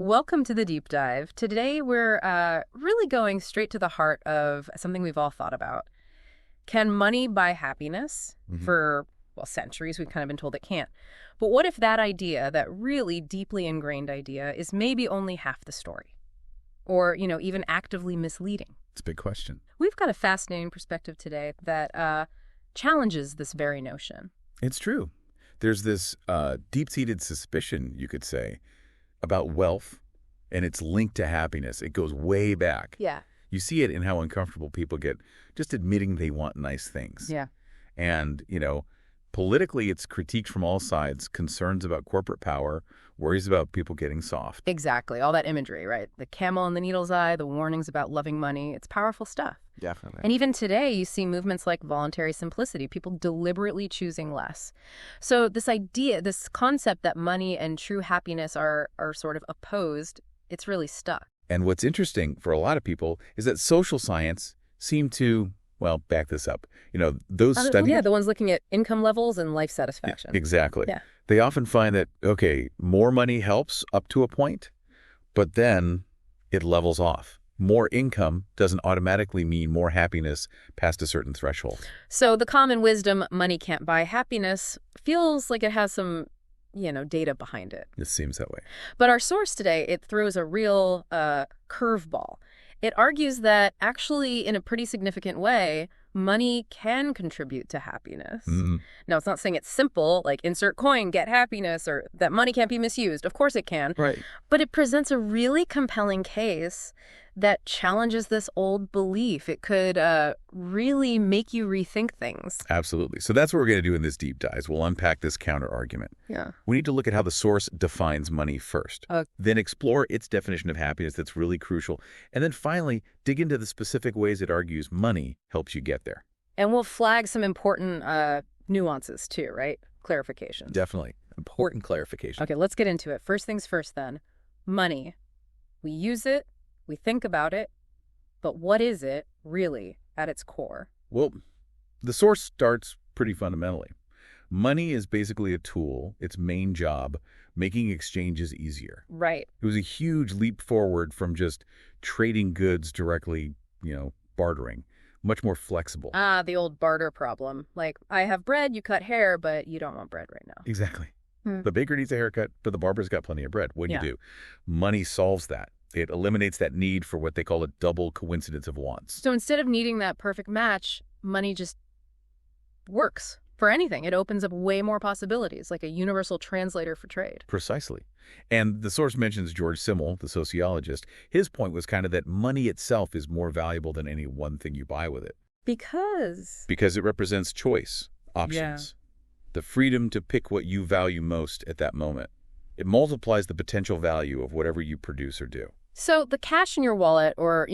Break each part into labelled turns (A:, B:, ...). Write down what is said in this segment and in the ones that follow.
A: Welcome to the deep dive. Today we're really going straight to the heart of something we've all thought about. Can money buy happiness? For, well, centuries we've kind of been told it can't. But what if that idea, that really deeply ingrained idea, is maybe only half the story? Or, even actively misleading?
B: It's a big question.
A: We've got a fascinating perspective today that challenges this very notion.
B: It's true. There's this deep-seated suspicion, you could say, about wealth, and it's linked to happiness. It goes way back.
A: Yeah.
B: You see it in how uncomfortable people get just admitting they want nice things.
A: Yeah.
B: And, politically, it's critiqued from all sides, concerns about corporate power, worries about people getting soft.
A: Exactly. All that imagery, right? The camel in the needle's eye, the warnings about loving money. It's powerful stuff.
B: Definitely.
A: And even today, you see movements like voluntary simplicity, people deliberately choosing less. So this idea, this concept that money and true happiness are sort of opposed, it's really stuck.
B: And what's interesting for a lot of people is that social science seem to, well, back this up. Those studies...
A: Yeah, the ones looking at income levels and life satisfaction.
B: Exactly.
A: Yeah.
B: They often find that, okay, more money helps up to a point, but then it levels off. More income doesn't automatically mean more happiness past a certain threshold.
A: So the common wisdom, money can't buy happiness, feels like it has some, data behind it.
B: It seems that way.
A: But our source today, it throws a real curveball. It argues that actually, in a pretty significant way, money can contribute to happiness. Now, it's not saying it's simple, like insert coin, get happiness, or that money can't be misused. Of course it can.
B: Right.
A: But it presents a really compelling case that challenges this old belief. It could really make you rethink things.
B: Absolutely. So that's what we're going to do in this deep dive. We'll unpack this counter-argument.
A: Yeah.
B: We need to look at how the source defines money first, then explore its definition of happiness that's really crucial, and then finally dig into the specific ways it argues money helps you get there.
A: And we'll flag some important nuances too, right? Clarifications.
B: Definitely. Important clarification.
A: Okay, let's get into it. First things first then. Money. We use it. We think about it, but what is it really at its core?
B: Well, the source starts pretty fundamentally. Money is basically a tool, its main job, making exchanges easier.
A: Right.
B: It was a huge leap forward from just trading goods directly, bartering. Much more flexible.
A: The old barter problem. Like, I have bread, you cut hair, but you don't want bread right now.
B: Exactly. The baker needs a haircut, but the barber's got plenty of bread. What do you do? Money solves that. It eliminates that need for what they call a double coincidence of wants.
A: So instead of needing that perfect match, money just works for anything. It opens up way more possibilities, like a universal translator for trade.
B: Precisely. And the source mentions George Simmel, the sociologist. His point was kind of that money itself is more valuable than any one thing you buy with it.
A: Because
B: it represents choice, options, the freedom to pick what you value most at that moment. It multiplies the potential value of whatever you produce or do.
A: So the cash in your wallet or,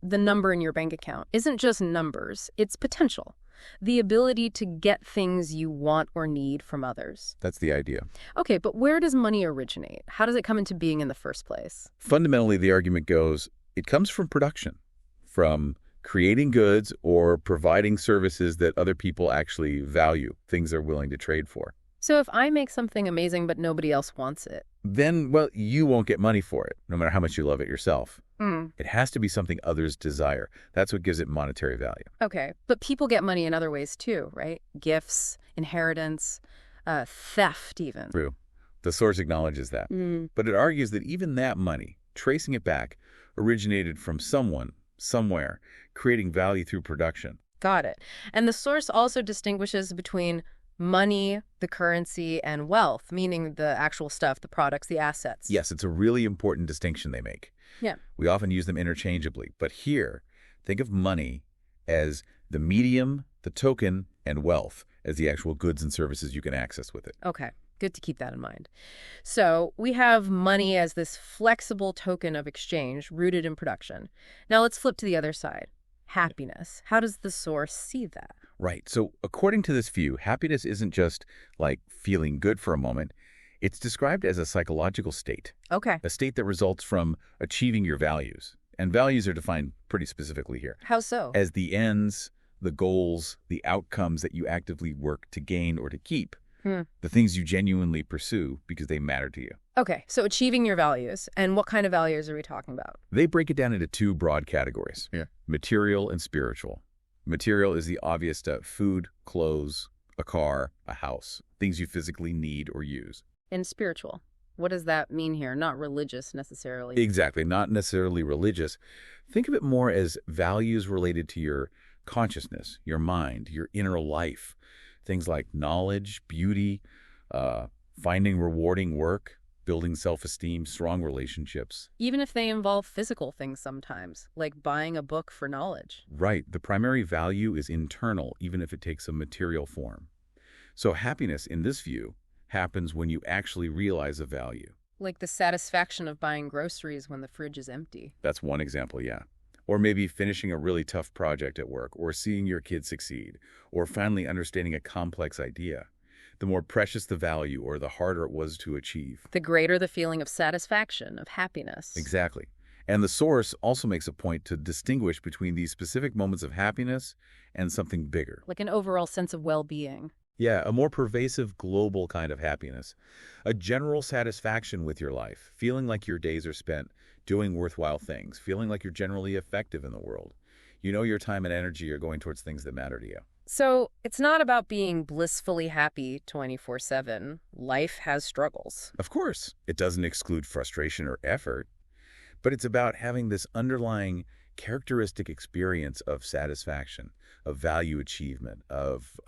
A: the number in your bank account isn't just numbers, it's potential. The ability to get things you want or need from others.
B: That's the idea.
A: Okay, but where does money originate? How does it come into being in the first place?
B: Fundamentally, the argument goes, it comes from production, from creating goods or providing services that other people actually value, things they're willing to trade for.
A: So if I make something amazing but nobody else wants it?
B: Then, well, you won't get money for it, no matter how much you love it yourself. It has to be something others desire. That's what gives it monetary value.
A: Okay, but people get money in other ways too, right? Gifts, inheritance, theft even.
B: True. The source acknowledges that. But it argues that even that money, tracing it back, originated from someone, somewhere, creating value through production.
A: Got it. And the source also distinguishes between money, the currency, and wealth, meaning the actual stuff, the products, the assets.
B: Yes, it's a really important distinction they make.
A: Yeah.
B: We often use them interchangeably, but here, think of money as the medium, the token, and wealth as the actual goods and services you can access with it.
A: Okay, good to keep that in mind. So we have money as this flexible token of exchange rooted in production. Now let's flip to the other side. Happiness. How does the source see that?
B: Right. So according to this view, happiness isn't just like feeling good for a moment. It's described as a psychological state.
A: Okay.
B: A state that results from achieving your values. And values are defined pretty specifically here.
A: How so?
B: As the ends, the goals, the outcomes that you actively work to gain or to keep. the things you genuinely pursue because they matter to you.
A: Okay, so achieving your values. And what kind of values are we talking about?
B: They break it down into two broad categories, material and spiritual. Material is the obvious stuff: food, clothes, a car, a house, things you physically need or use.
A: And spiritual. What does that mean here? Not religious necessarily.
B: Exactly, not necessarily religious. Think of it more as values related to your consciousness, your mind, your inner life. Things like knowledge, beauty, finding rewarding work, building self-esteem, strong relationships.
A: Even if they involve physical things sometimes, like buying a book for knowledge.
B: Right. The primary value is internal, even if it takes a material form. So happiness, in this view, happens when you actually realize a value.
A: Like the satisfaction of buying groceries when the fridge is empty.
B: That's one example, yeah. Or maybe finishing a really tough project at work, or seeing your kids succeed, or finally understanding a complex idea. The more precious the value, or the harder it was to achieve.
A: The greater the feeling of satisfaction, of happiness.
B: Exactly. And the source also makes a point to distinguish between these specific moments of happiness and something bigger.
A: Like an overall sense of well-being.
B: Yeah, a more pervasive global kind of happiness. A general satisfaction with your life, feeling like your days are spent doing worthwhile things, feeling like you're generally effective in the world. You know your time and energy are going towards things that matter to you.
A: So it's not about being blissfully happy 24/7. Life has struggles.
B: Of course, it doesn't exclude frustration or effort, but it's about having this underlying characteristic experience of satisfaction, of value achievement, of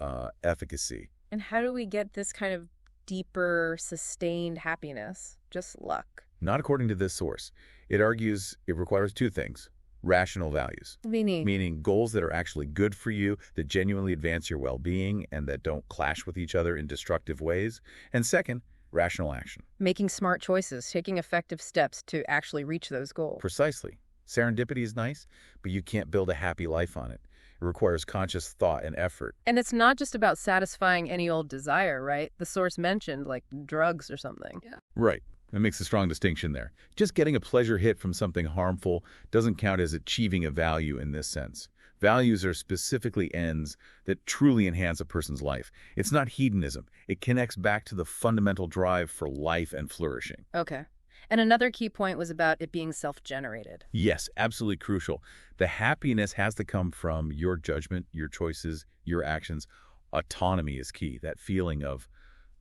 B: efficacy.
A: And how do we get this kind of deeper, sustained happiness? Just luck.
B: Not according to this source. It argues it requires two things: rational values, meaning goals that are actually good for you, that genuinely advance your well-being, and that don't clash with each other in destructive ways. And second, rational action.
A: Making smart choices, taking effective steps to actually reach those goals.
B: Precisely. Serendipity is nice, but you can't build a happy life on it. It requires conscious thought and effort.
A: And it's not just about satisfying any old desire, right? The source mentioned, like drugs or something. Yeah.
B: Right. That makes a strong distinction there. Just getting a pleasure hit from something harmful doesn't count as achieving a value in this sense. Values are specifically ends that truly enhance a person's life. It's not hedonism. It connects back to the fundamental drive for life and flourishing.
A: Okay. And another key point was about it being self-generated.
B: Yes, absolutely crucial. The happiness has to come from your judgment, your choices, your actions. Autonomy is key. That feeling of,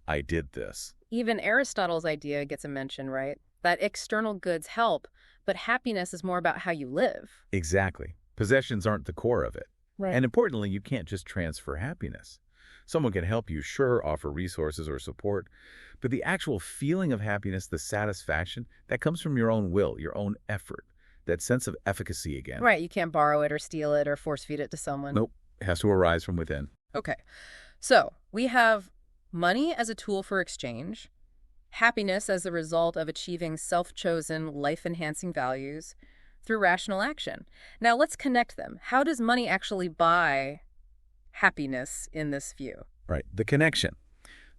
B: I did this.
A: Even Aristotle's idea gets a mention, right? That external goods help, but happiness is more about how you live.
B: Exactly. Possessions aren't the core of it.
A: Right.
B: And importantly, you can't just transfer happiness. Someone can help you, sure, offer resources or support, but the actual feeling of happiness, the satisfaction, that comes from your own will, your own effort, that sense of efficacy again.
A: Right, you can't borrow it or steal it or force feed it to someone.
B: Nope, it has to arise from within.
A: Okay, so we have money as a tool for exchange, happiness as a result of achieving self-chosen, life-enhancing values through rational action. Now let's connect them. How does money actually buy happiness in this view?
B: Right, the connection.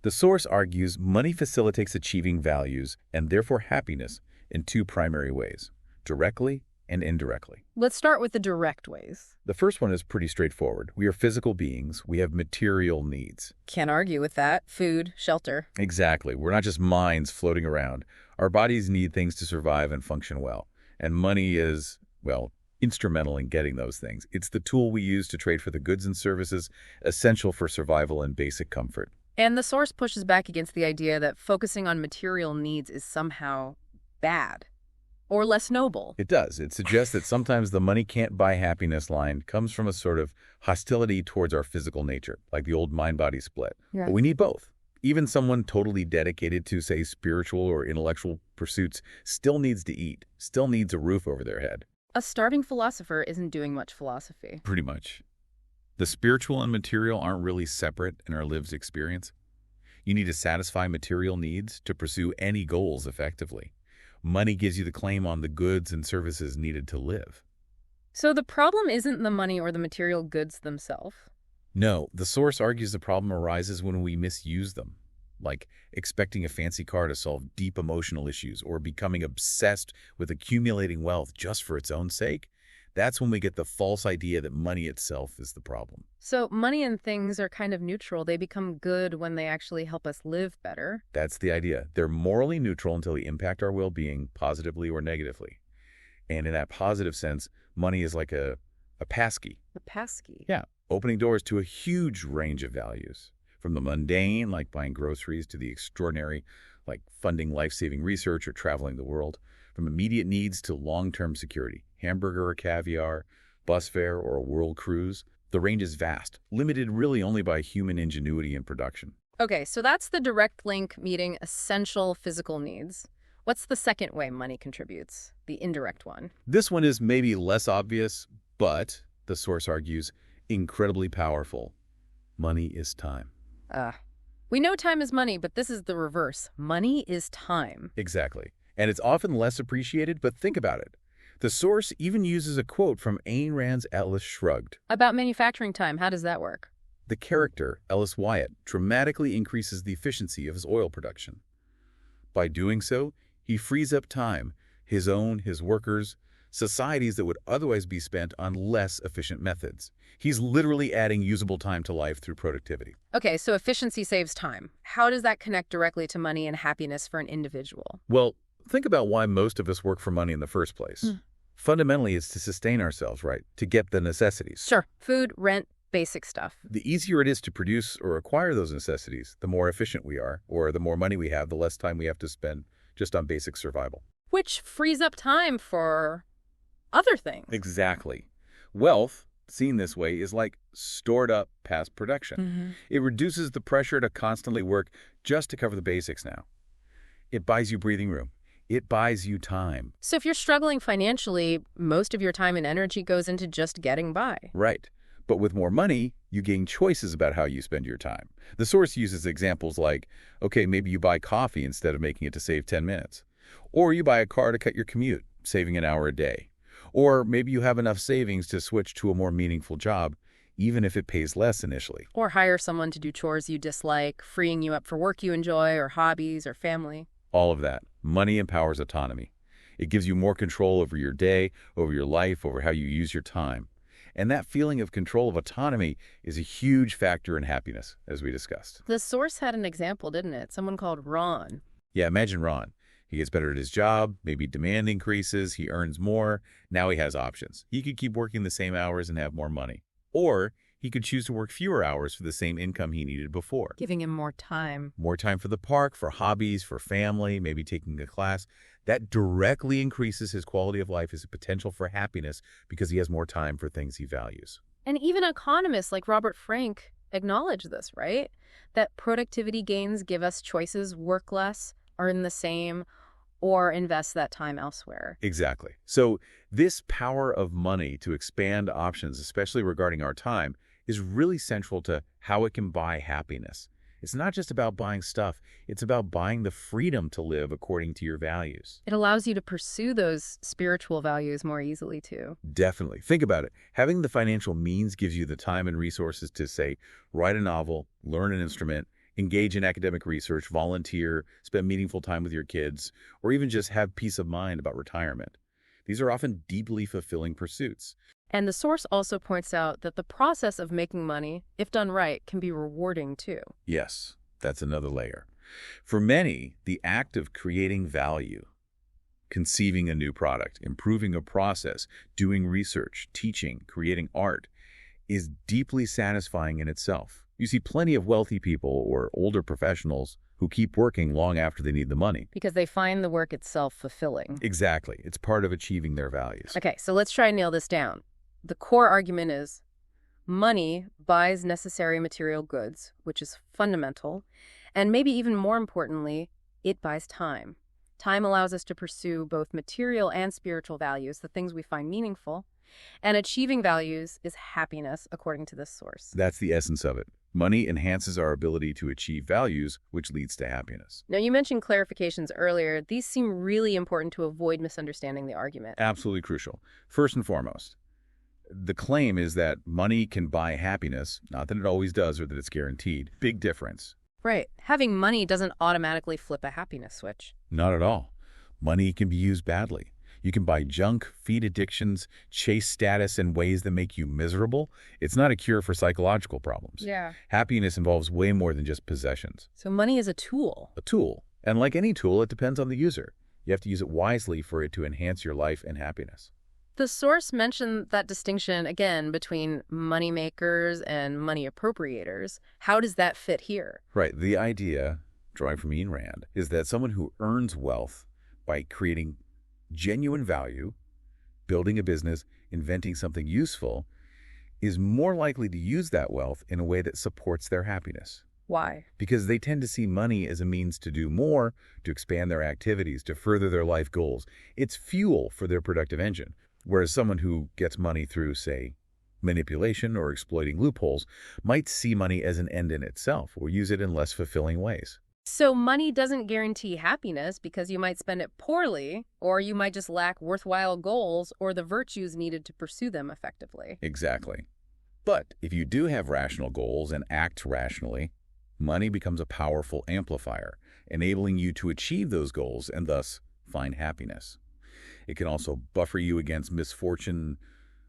B: The source argues money facilitates achieving values and therefore happiness in two primary ways: directly and indirectly.
A: Let's start with the direct ways.
B: The first one is pretty straightforward. We are physical beings. We have material needs.
A: Can't argue with that. Food, shelter.
B: Exactly. We're not just minds floating around. Our bodies need things to survive and function well. And money is, well, instrumental in getting those things. It's the tool we use to trade for the goods and services essential for survival and basic comfort.
A: And the source pushes back against the idea that focusing on material needs is somehow bad or less noble.
B: It does. It suggests that sometimes the money can't buy happiness line comes from a sort of hostility towards our physical nature, like the old mind-body split.
A: Yeah.
B: But we need both. Even someone totally dedicated to, say, spiritual or intellectual pursuits still needs to eat, still needs a roof over their head.
A: A starving philosopher isn't doing much philosophy.
B: Pretty much. The spiritual and material aren't really separate in our lived experience. You need to satisfy material needs to pursue any goals effectively. Money gives you the claim on the goods and services needed to live.
A: So the problem isn't the money or the material goods themselves?
B: No, the source argues the problem arises when we misuse them, like expecting a fancy car to solve deep emotional issues or becoming obsessed with accumulating wealth just for its own sake. That's when we get the false idea that money itself is the problem.
A: So money and things are kind of neutral. They become good when they actually help us live better.
B: That's the idea. They're morally neutral until they impact our well-being positively or negatively. And in that positive sense, money is like a passkey.
A: A passkey.
B: Yeah, opening doors to a huge range of values. From the mundane, like buying groceries, to the extraordinary, like funding life-saving research or traveling the world. From immediate needs to long-term security, hamburger or caviar, bus fare or a world cruise. The range is vast, limited really only by human ingenuity and production.
A: Okay, so that's the direct link meeting essential physical needs. What's the second way money contributes? The indirect one.
B: This one is maybe less obvious, but, the source argues, incredibly powerful. Money is time.
A: We know time is money, but this is the reverse. Money is time.
B: Exactly. And it's often less appreciated, but think about it. The source even uses a quote from Ayn Rand's Atlas Shrugged.
A: About manufacturing time, how does that work?
B: The character, Ellis Wyatt, dramatically increases the efficiency of his oil production. By doing so, he frees up time, his own, his workers', societies that would otherwise be spent on less efficient methods. He's literally adding usable time to life through productivity.
A: Okay, so efficiency saves time. How does that connect directly to money and happiness for an individual?
B: Well, think about why most of us work for money in the first place. Fundamentally, it's to sustain ourselves, right? To get the necessities.
A: Sure. Food, rent, basic stuff.
B: The easier it is to produce or acquire those necessities, the more efficient we are, or the more money we have, the less time we have to spend just on basic survival.
A: Which frees up time for other things.
B: Exactly. Wealth, seen this way, is like stored up past production. It reduces the pressure to constantly work just to cover the basics now. It buys you breathing room. It buys you time.
A: So if you're struggling financially, most of your time and energy goes into just getting by.
B: Right. But with more money, you gain choices about how you spend your time. The source uses examples like, okay, maybe you buy coffee instead of making it to save 10 minutes. Or you buy a car to cut your commute, saving an hour a day. Or maybe you have enough savings to switch to a more meaningful job, even if it pays less initially.
A: Or hire someone to do chores you dislike, freeing you up for work you enjoy or hobbies or family.
B: All of that. Money empowers autonomy. It gives you more control over your day, over your life, over how you use your time. And that feeling of control of autonomy is a huge factor in happiness, as we discussed.
A: The source had an example, didn't it? Someone called Ron.
B: Yeah, imagine Ron. He gets better at his job, maybe demand increases, he earns more. Now he has options. He could keep working the same hours and have more money. Or he could choose to work fewer hours for the same income he needed before.
A: Giving him more time.
B: More time for the park, for hobbies, for family, maybe taking a class. That directly increases his quality of life, his potential for happiness, because he has more time for things he values.
A: And even economists like Robert Frank acknowledge this, right? That productivity gains give us choices, work less, earn the same, or invest that time elsewhere.
B: Exactly. So this power of money to expand options, especially regarding our time, is really central to how it can buy happiness. It's not just about buying stuff. It's about buying the freedom to live according to your values.
A: It allows you to pursue those spiritual values more easily, too.
B: Definitely. Think about it. Having the financial means gives you the time and resources to, say, write a novel, learn an instrument, engage in academic research, volunteer, spend meaningful time with your kids, or even just have peace of mind about retirement. These are often deeply fulfilling pursuits.
A: And the source also points out that the process of making money, if done right, can be rewarding too.
B: Yes, that's another layer. For many, the act of creating value, conceiving a new product, improving a process, doing research, teaching, creating art, is deeply satisfying in itself. You see plenty of wealthy people or older professionals who keep working long after they need the money.
A: Because they find the work itself fulfilling.
B: Exactly. It's part of achieving their values.
A: Okay, so let's try and nail this down. The core argument is money buys necessary material goods, which is fundamental, and maybe even more importantly, it buys time. Time allows us to pursue both material and spiritual values, the things we find meaningful, and achieving values is happiness, according to this source.
B: That's the essence of it. Money enhances our ability to achieve values, which leads to happiness.
A: Now, you mentioned clarifications earlier. These seem really important to avoid misunderstanding the argument.
B: Absolutely crucial. First and foremost, the claim is that money can buy happiness, not that it always does or that it's guaranteed. Big difference.
A: Right. Having money doesn't automatically flip a happiness switch.
B: Not at all. Money can be used badly. You can buy junk, feed addictions, chase status in ways that make you miserable. It's not a cure for psychological problems.
A: Yeah.
B: Happiness involves way more than just possessions.
A: So money is a tool.
B: A tool. And like any tool, it depends on the user. You have to use it wisely for it to enhance your life and happiness.
A: The source mentioned that distinction, again, between money makers and money appropriators. How does that fit here?
B: Right. The idea, drawing from Ayn Rand, is that someone who earns wealth by creating genuine value, building a business, inventing something useful, is more likely to use that wealth in a way that supports their happiness.
A: Why?
B: Because they tend to see money as a means to do more, to expand their activities, to further their life goals. It's fuel for their productive engine. Whereas someone who gets money through, say, manipulation or exploiting loopholes might see money as an end in itself or use it in less fulfilling ways.
A: So money doesn't guarantee happiness because you might spend it poorly, or you might just lack worthwhile goals or the virtues needed to pursue them effectively.
B: Exactly. But if you do have rational goals and act rationally, money becomes a powerful amplifier, enabling you to achieve those goals and thus find happiness. It can also buffer you against misfortune,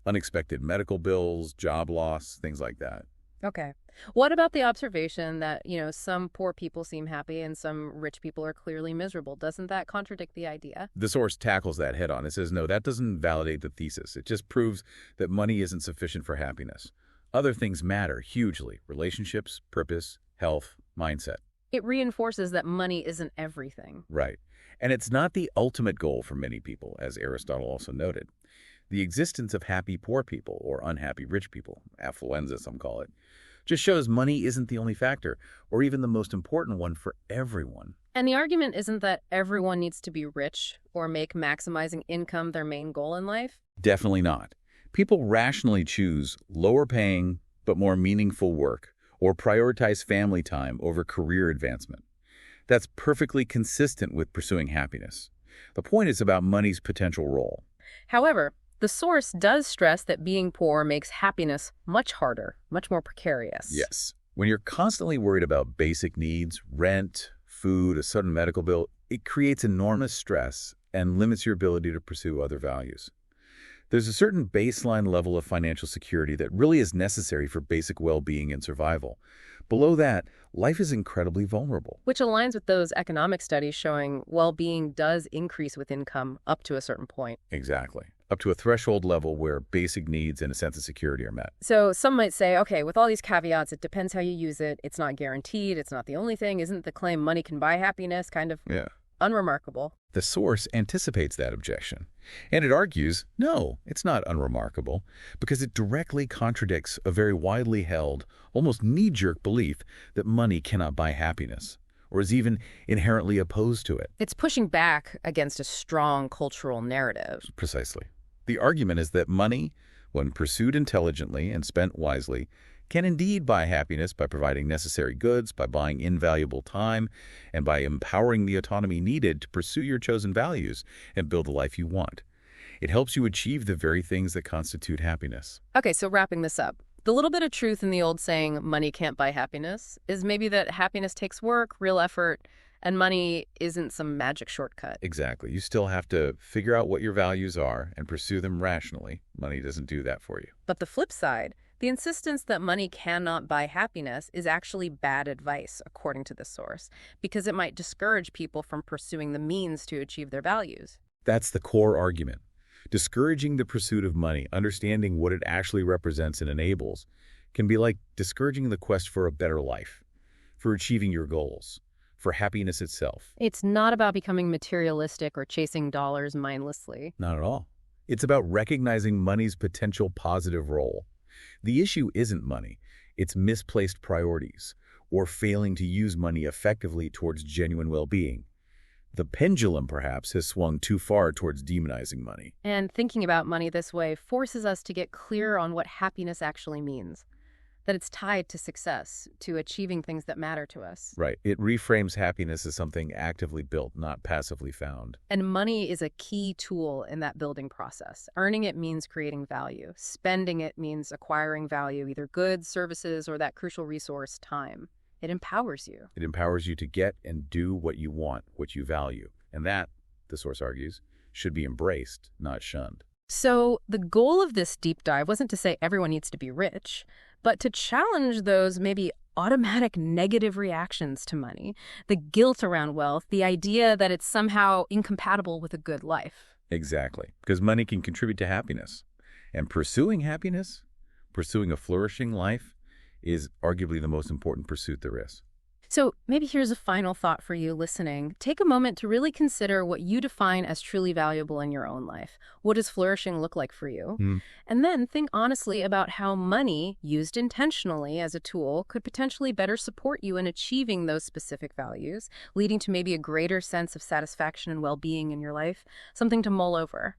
B: unexpected medical bills, job loss, things like that.
A: Okay. What about the observation that, some poor people seem happy and some rich people are clearly miserable? Doesn't that contradict the idea?
B: The source tackles that head on. It says, no, that doesn't validate the thesis. It just proves that money isn't sufficient for happiness. Other things matter hugely: relationships, purpose, health, mindset.
A: It reinforces that money isn't everything.
B: Right. And it's not the ultimate goal for many people, as Aristotle also noted. The existence of happy poor people, or unhappy rich people, affluenza some call it, just shows money isn't the only factor, or even the most important one for everyone.
A: And the argument isn't that everyone needs to be rich or make maximizing income their main goal in life.
B: Definitely not. People rationally choose lower paying but more meaningful work, or prioritize family time over career advancement. That's perfectly consistent with pursuing happiness. The point is about money's potential role.
A: However, the source does stress that being poor makes happiness much harder, much more precarious.
B: Yes. When you're constantly worried about basic needs, rent, food, a sudden medical bill, it creates enormous stress and limits your ability to pursue other values. There's a certain baseline level of financial security that really is necessary for basic well-being and survival. Below that, life is incredibly vulnerable.
A: Which aligns with those economic studies showing well-being does increase with income up to a certain point.
B: Exactly. Up to a threshold level where basic needs and a sense of security are met.
A: So some might say, okay, with all these caveats, it depends how you use it. It's not guaranteed. It's not the only thing. Isn't the claim money can buy happiness kind of unremarkable?
B: The source anticipates that objection. And it argues, no, it's not unremarkable, because it directly contradicts a very widely held, almost knee-jerk belief that money cannot buy happiness, or is even inherently opposed to it.
A: It's pushing back against a strong cultural narrative.
B: Precisely. The argument is that money, when pursued intelligently and spent wisely, can indeed buy happiness by providing necessary goods, by buying invaluable time, and by empowering the autonomy needed to pursue your chosen values and build the life you want. It helps you achieve the very things that constitute happiness.
A: Okay, so wrapping this up, the little bit of truth in the old saying, money can't buy happiness, is maybe that happiness takes work, real effort, and money isn't some magic shortcut.
B: Exactly. You still have to figure out what your values are and pursue them rationally. Money doesn't do that for you.
A: But the flip side, the insistence that money cannot buy happiness is actually bad advice, according to the source, because it might discourage people from pursuing the means to achieve their values.
B: That's the core argument. Discouraging the pursuit of money, understanding what it actually represents and enables, can be like discouraging the quest for a better life, for achieving your goals, for happiness itself.
A: It's not about becoming materialistic or chasing dollars mindlessly.
B: Not at all. It's about recognizing money's potential positive role. The issue isn't money, it's misplaced priorities, or failing to use money effectively towards genuine well-being. The pendulum, perhaps, has swung too far towards demonizing money.
A: And thinking about money this way forces us to get clear on what happiness actually means. That it's tied to success, to achieving things that matter to us.
B: Right. It reframes happiness as something actively built, not passively found.
A: And money is a key tool in that building process. Earning it means creating value. Spending it means acquiring value, either goods, services, or that crucial resource, time. It empowers you.
B: It empowers you to get and do what you want, what you value. And that, the source argues, should be embraced, not shunned.
A: So the goal of this deep dive wasn't to say everyone needs to be rich, but to challenge those maybe automatic negative reactions to money, the guilt around wealth, the idea that it's somehow incompatible with a good life.
B: Exactly, because money can contribute to happiness. And pursuing happiness, pursuing a flourishing life, is arguably the most important pursuit there is.
A: So maybe here's a final thought for you listening. Take a moment to really consider what you define as truly valuable in your own life. What does flourishing look like for you? And then think honestly about how money, used intentionally as a tool, could potentially better support you in achieving those specific values, leading to maybe a greater sense of satisfaction and well-being in your life. Something to mull over.